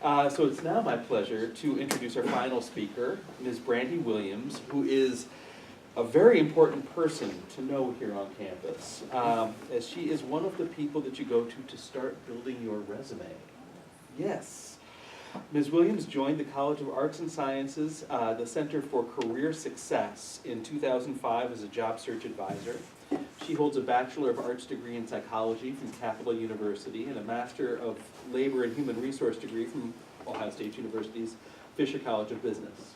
So it's now my pleasure to introduce our final speaker, Ms. Brandi Williams, who is a very important person to know here on campus, as she is one of the people that you go to start building your resume. Yes. Ms. Williams joined the College of Arts and Sciences, the Center for Career Success in 2005 as a job search advisor. She holds a Bachelor of Arts degree in psychology from Capital University and a Master of Labor and Human Resource degree from Ohio State University's Fisher College of Business.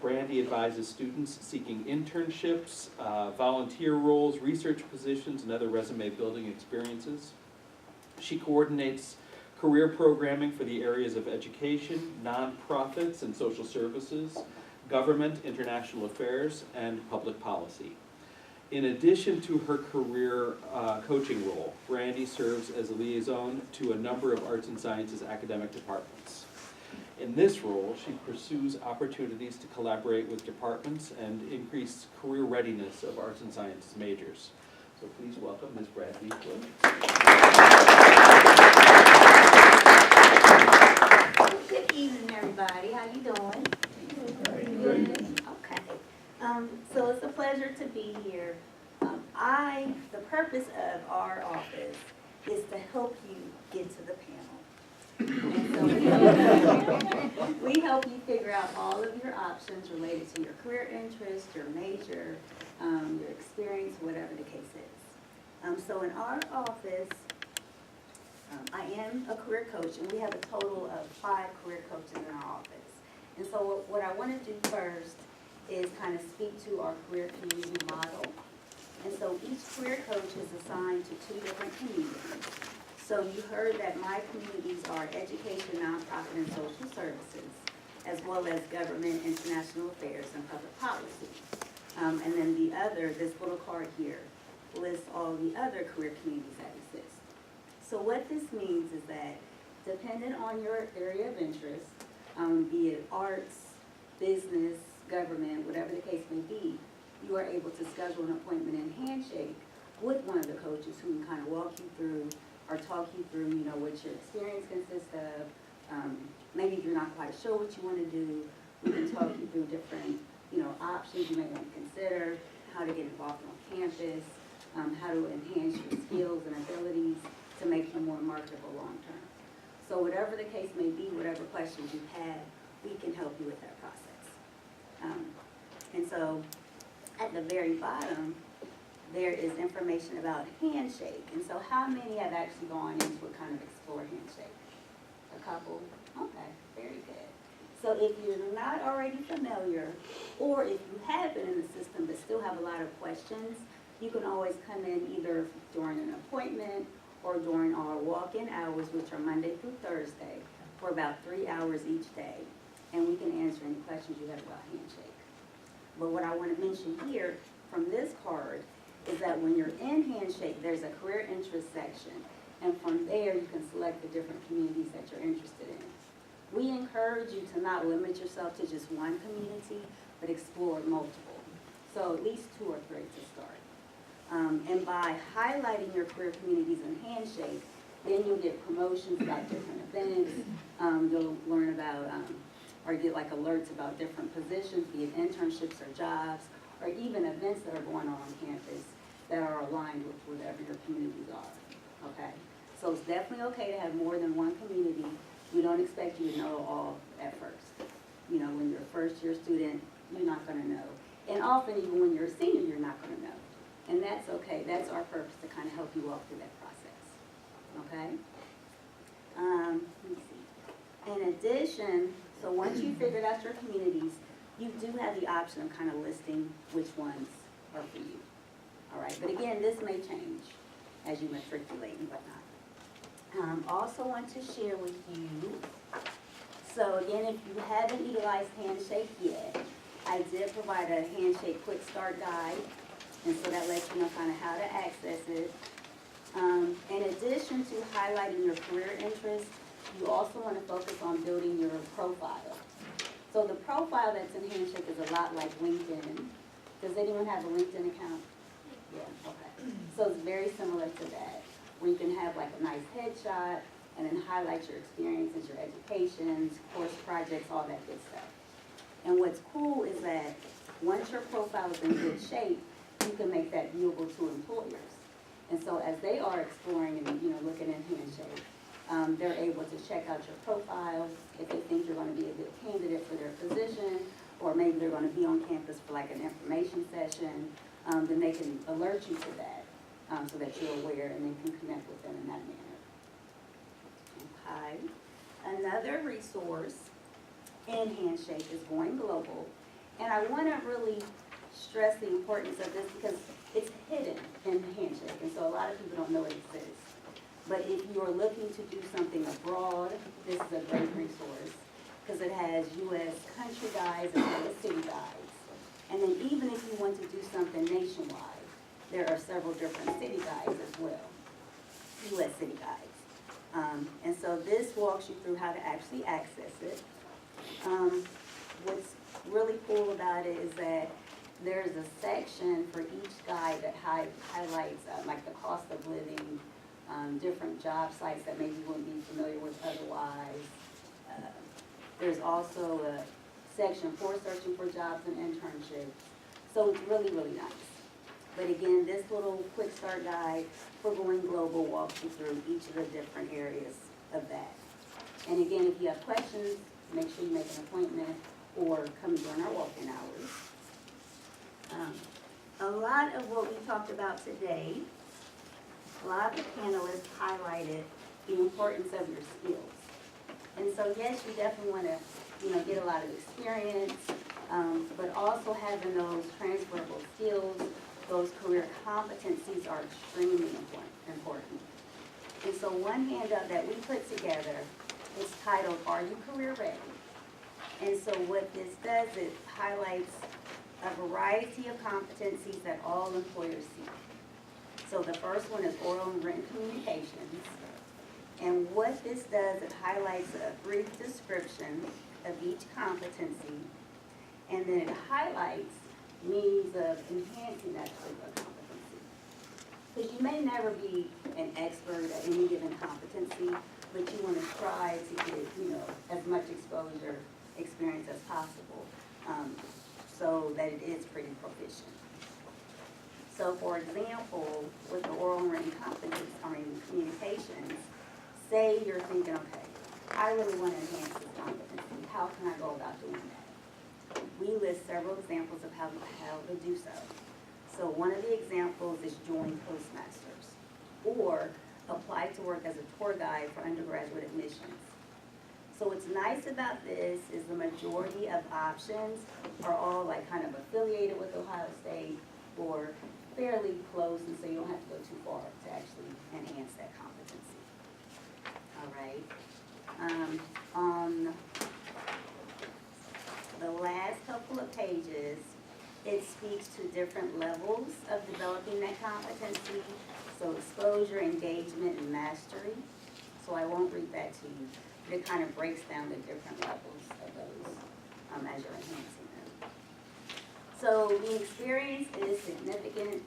Brandi advises students seeking internships, volunteer roles, research positions, and other resume building experiences. She coordinates career programming for the areas of education, nonprofits and social services, government, international affairs, and public policy. In addition to her career coaching role, Brandi serves as a liaison to a number of arts and sciences academic departments. In this role, she pursues opportunities to collaborate with departments and increase career readiness of arts and sciences majors. So please welcome Ms. Brandi Williams. Good evening, everybody. How you doing? Good. Okay. So it's a pleasure to be here. The purpose of our office is to help you get to the panel. And so we help you figure out all of your options related to your career interest, your major, your experience, whatever the case is. So in our office, I am a career coach, and we have a total of 5 career coaches in our office. And so what I want to do first is kind of speak to our career community model. And so each career coach is assigned to 2 different communities. So you heard that my communities are education, nonprofit, and social services, as well as government, international affairs, and public policy. And then the other, this little card here, lists all the other career communities that exist. So what this means is that depending on your area of interest, be it arts, business, government, whatever the case may be, you are able to schedule an appointment and handshake with one of the coaches who can kind of walk you through or talk you through, what your experience consists of. Maybe if you're not quite sure what you want to do, we can talk you through different, options you may want to consider, how to get involved on campus, how to enhance your skills and abilities to make you more marketable long term. So whatever the case may be, whatever questions you have, we can help you with that process. And so at the very bottom, there is information about handshake. And so how many have actually gone into a kind of explore handshake? A couple? Okay, very good. So if you're not already familiar, or if you have been in the system but still have a lot of questions, you can always come in either during an appointment or during our walk-in hours, which are Monday through Thursday, for about 3 hours each day. And we can answer any questions you have about handshake. But what I want to mention here from this card is that when you're in handshake, there's a career interest section. And from there, you can select the different communities that you're interested in. We encourage you to not limit yourself to just one community, but explore multiple. So at least 2 or 3 to start. And by highlighting your career communities in handshake, then you'll get promotions about different events. You'll learn about, or get like alerts about different positions, be it internships or jobs, or even events that are going on campus that are aligned with whatever your communities are, okay? So it's definitely okay to have more than one community. We don't expect you to know all at first. When you're a first-year student, you're not gonna know. And often, even when you're a senior, you're not gonna know. And that's okay. That's our purpose, to kind of help you walk through that process, okay? Let me see. In addition, so once you've figured out your communities, you do have the option of kind of listing which ones are for you, all right? But again, this may change as you matriculate and whatnot. Also want to share with you, so again, if you haven't utilized Handshake yet, I did provide a Handshake Quick Start Guide, and so that lets you know kind of how to access it. In addition to highlighting your career interests, you also want to focus on building your profile. So the profile that's in Handshake is a lot like LinkedIn. Does anyone have a LinkedIn account? Yeah, okay. So it's very similar to that, where you can have like a nice headshot and then highlight your experiences, your education, certifications, course projects, all that good stuff. And what's cool is that once your profile is in good shape, you can make that viewable to employers. And so as they are exploring and looking at Handshake, they're able to check out your profile if they think you're going to be a good candidate for their position, or maybe they're going to be on campus for like an information session. Then they can alert you to that so that you're aware and then can connect with them in that manner. Okay. Another resource in Handshake is going global. And I want to really stress the importance of this because it's hidden in Handshake. And so a lot of people don't know it exists. But if you're looking to do something abroad, this is a great resource because it has U.S. country guides as well as city guides. And then even if you want to do something nationwide, there are several different city guides as well, U.S. city guides. And so this walks you through how to actually access it. What's really cool about it is that there's a section for each guide that highlights like the cost of living, different job sites that maybe you wouldn't be familiar with otherwise. There's also a section for searching for jobs and internships. So it's really, really nice. But again, this little quick start guide for going global walks you through each of the different areas of that. And again, if you have questions, make sure you make an appointment or come during our walk-in hours. A lot of what we talked about today, a lot of the panelists highlighted the importance of your skills. And so yes, you definitely want to get a lot of experience, but also having those transferable skills, those career competencies are extremely important. And so one handout that we put together is titled, Are You Career Ready? And so what this does is highlights a variety of competencies that all employers seek. So the first one is oral and written communications. And what this does, it highlights a brief description of each competency, and then it highlights means of enhancing that particular competency. Because you may never be an expert at any given competency, but you want to strive to get, as much exposure, experience as possible, so that it is pretty proficient. So for example, with the oral and written communications, say you're thinking, okay, I really want to enhance this competency. How can I go about doing that? We list several examples of how to do so. So one of the examples is join Postmasters, or apply to work as a tour guide for undergraduate admissions. So what's nice about this is the majority of options are all like kind of affiliated with Ohio State or fairly close, and so you don't have to go too far to actually enhance that competency. All right. On the last couple of pages, it speaks to different levels of developing that competency. So exposure, engagement, and mastery. So I won't read that to you. It kind of breaks down the different levels of those as you're enhancing them. So the experience is significant,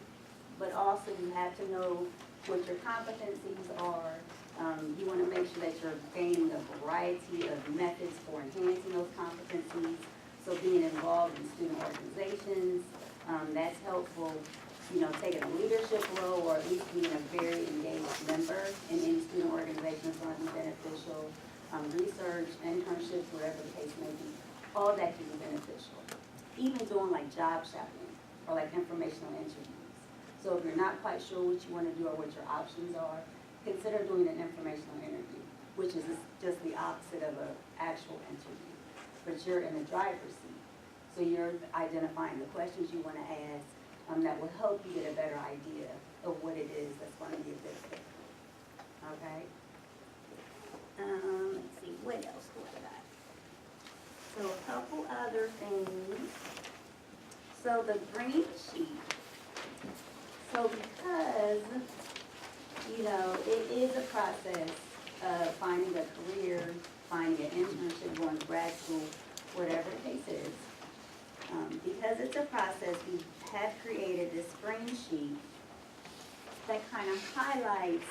but also you have to know what your competencies are. You want to make sure that you're gaining a variety of methods for enhancing those competencies. So being involved in student organizations, that's helpful. Taking a leadership role or at least being a very engaged member in any student organization is going to be beneficial. Research, internships, whatever the case may be, all that can be beneficial. Even doing like job shopping or like informational interviews. So if you're not quite sure what you want to do or what your options are, consider doing an informational interview, which is just the opposite of an actual interview. But you're in the driver's seat. So you're identifying the questions you want to ask that will help you get a better idea of what it is that's going to be a good fit. Okay? Let's see, what else do I got? So a couple other things. So the green sheet. So because, it is a process of finding a career, finding an internship, going to grad school, whatever the case is. Because it's a process, we have created this spring sheet that kind of highlights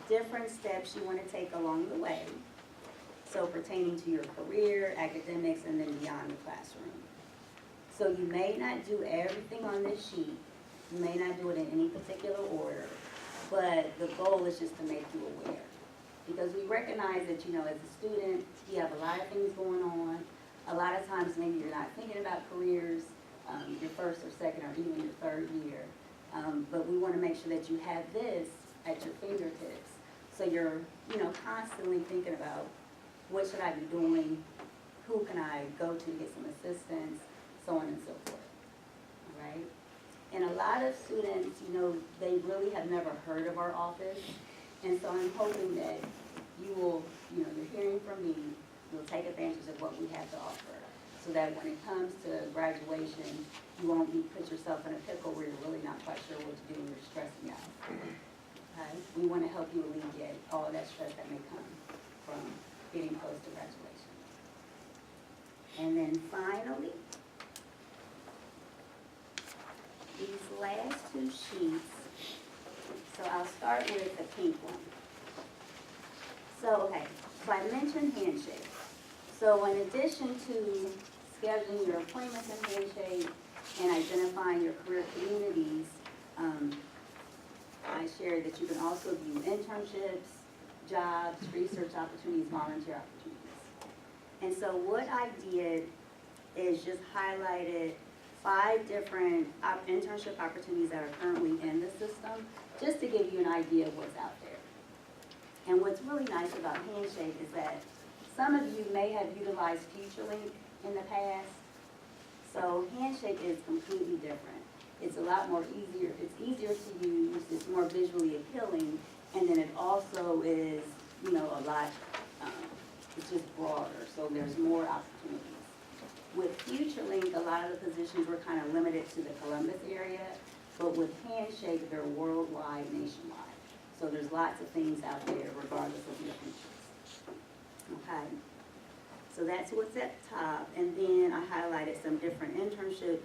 different steps you want to take along the way. so pertaining to your career, academics, and then beyond the classroom. So you may not do everything on this sheet, you may not do it in any particular order, but the goal is just to make you aware. Because we recognize that, you know, as a student, you have a lot of things going on. A lot of times maybe you're not thinking about careers, your first or second or even your third year. But we want to make sure that you have this at your fingertips. So you're, you know, constantly thinking about what should I be doing, who can I go to get some assistance, so on and so forth, all right? And a lot of students, you know, they really have never heard of our office. And so I'm hoping that you will, you know, you're hearing from me, you'll take advantage of what we have to offer. So that when it comes to graduation, you won't put yourself in a pickle where you're really not quite sure what to do and you're stressing out. Okay? We want to help you alleviate all of that stress that may come from getting close to graduation. And then finally, these last two sheets. So I'll start with the pink one. So, okay, so I mentioned Handshake. So in addition to scheduling your appointments in Handshake and identifying your career communities, I shared that you can also view internships, jobs, research opportunities, volunteer opportunities. And so what I did is just highlighted 5 different internship opportunities that are currently in the system, just to give you an idea of what's out there. And what's really nice about Handshake is that some of you may have utilized FutureLink in the past. So Handshake is completely different. It's a lot more easier. It's easier to use. It's more visually appealing. And then it also is, you know, a lot, it's just broader. So there's more opportunities. With FutureLink, a lot of the positions were kind of limited to the Columbus area. But with Handshake, they're worldwide, nationwide. So there's lots of things out there regardless of your interests. Okay? So that's what's at the top. And then I highlighted some different internship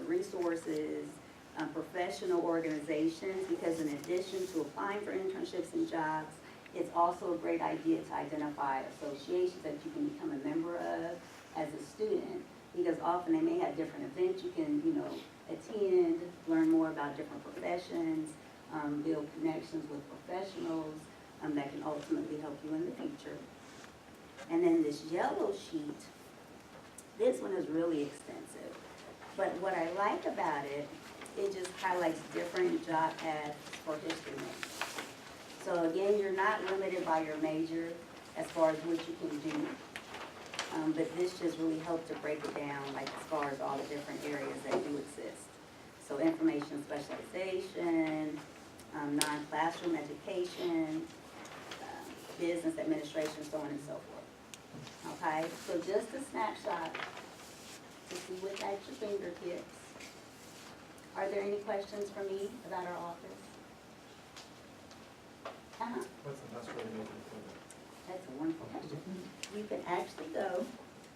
resources, professional organizations, because in addition to applying for internships and jobs, it's also a great idea to identify associations that you can become a member of as a student, because often they may have different events you can, you know, attend, learn more about different professions, build connections with professionals that can ultimately help you in the future. And then this yellow sheet, this one is really extensive. But what I like about it, it just highlights different job paths for history majors. So again, you're not limited by your major as far as what you can do. But this just really helped to break it down, like as far as all the different areas that do exist. So information specialization, non-classroom education, business administration, so on and so forth. Okay, so just a snapshot to see what's at your fingertips. Are there any questions for me about our office? What's the best way to make an appointment? That's a wonderful question. You can actually go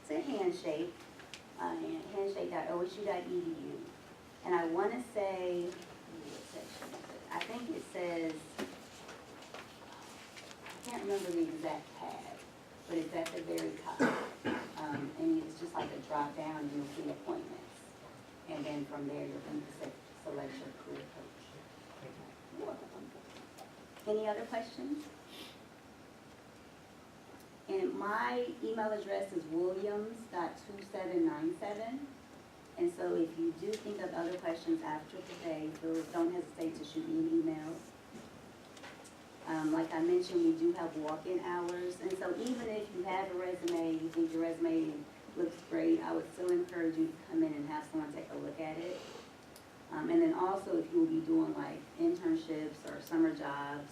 to Handshake, handshake.osu.edu. And I want to say, what section is it? I think it says, I can't remember the exact tab, but it's at the very top. And it's just like a drop down, and you'll see appointments. And then from there, you'll select your career coach. You're welcome. Any other questions? And my email address is williams.2797. And so if you do think of other questions after today, don't hesitate to shoot me an email. Like I mentioned, we do have walk-in hours. And so even if you have a resume, you think your resume looks great, I would still encourage you to come in and have someone take a look at it. And then also if you will be doing like internships or summer jobs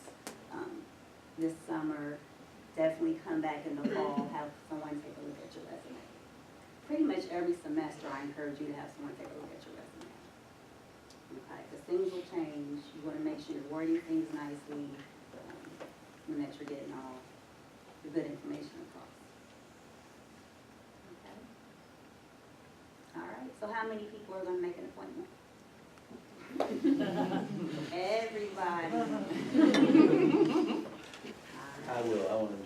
this summer, definitely come back in the fall, have someone take a look at your resume. Pretty much every semester I encourage you to have someone take a look at your resume. Okay, because things will change. You want to make sure you're wording things nicely and that you're getting all the good information across. Okay. All right, so how many people are going to make an appointment? Everybody. I will, I wanna